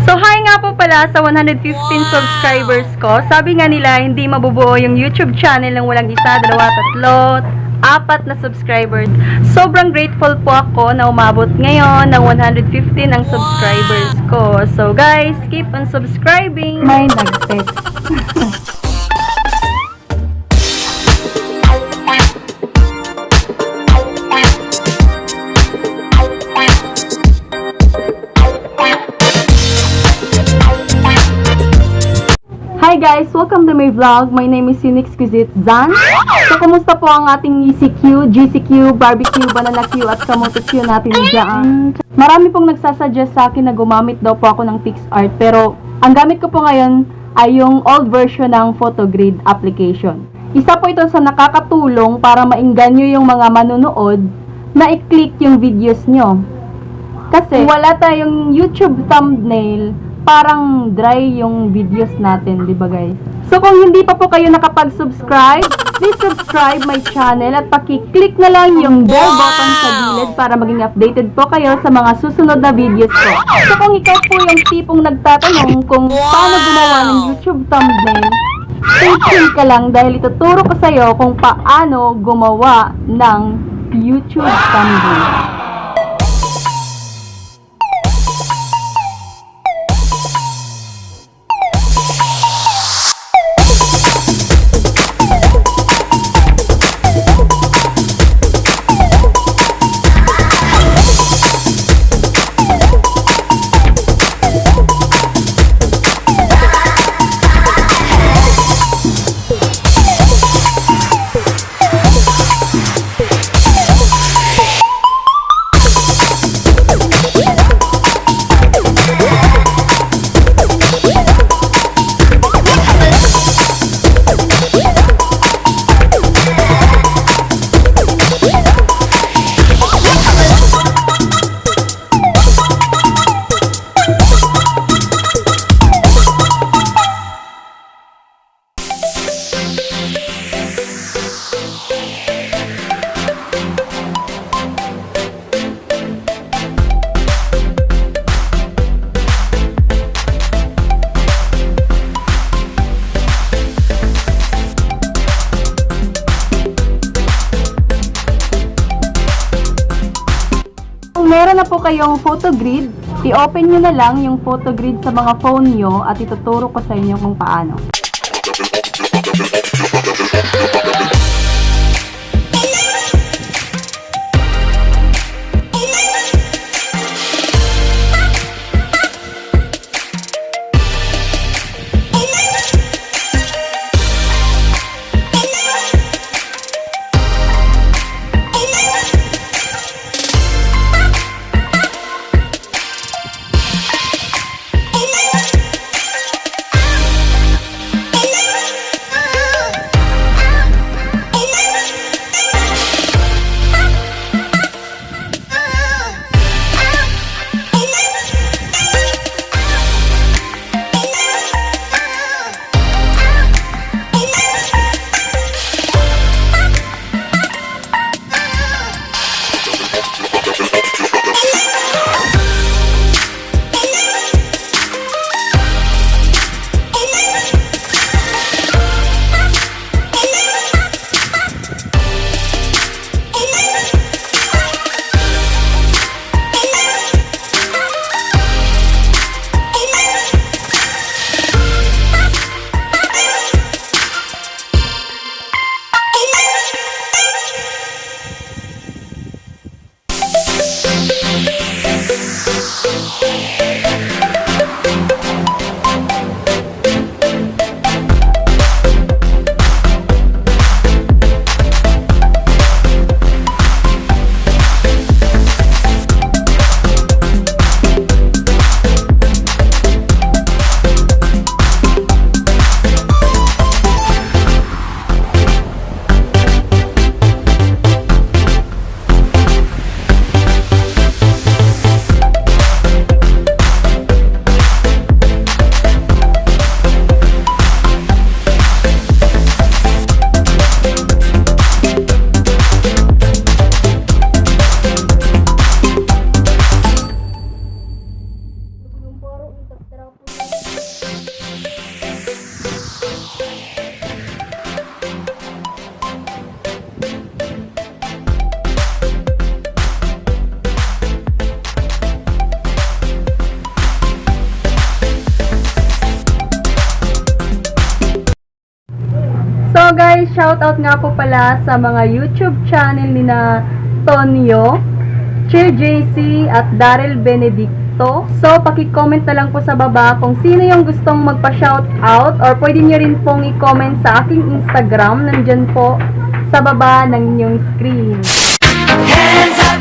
So hi nga po pala sa 115 subscribers ko. Sabi nga nila hindi mabubuo yung YouTube channel ng walang isa, dalawa, tatlo, apat na subscribers. Sobrang grateful po ako na umabot ngayon ng 115 ang subscribers ko. So guys, keep on subscribing. May nag-text. Hi guys! Welcome to my vlog. My name is UniquExquisiteZan. So, kumusta po ang ating ECQ, GCQ, barbecue, banana Q, at kamote Q natin dyan? Marami pong nagsasuggest sa akin na gumamit daw po ako ng PixArt. Pero, ang gamit ko po ngayon ay yung old version ng Photogrid application. Isa po ito sa nakakatulong para maingganyo yung mga manunood na i-click yung videos nyo. Kasi, wala tayong YouTube thumbnail, parang dry yung videos natin, di ba guys? So kung hindi pa po kayo nakapag-subscribe, please subscribe my channel at paki-click na lang yung bell button sa gilid para maging updated po kayo sa mga susunod na videos ko. So kung ikaw po yung tipong nagtatanong kung paano gumawa ng YouTube thumbnail, stay tuned ka lang dahil ituturo ko sa iyo kung paano gumawa ng YouTube thumbnail. Meron na po kayong Photogrid, i-open nyo na lang yung Photogrid sa mga phone nyo at ituturo ko sa inyo kung paano. guys, shoutout nga po pala sa mga YouTube channel ni na Tonyo, Cheer JC at Daryl Benedicto. So, paki-comment na lang po sa baba kung sino yung gustong magpa-shoutout or pwede nyo rin pong i-comment sa aking Instagram. Nandyan po sa baba ng inyong screen. Hands up!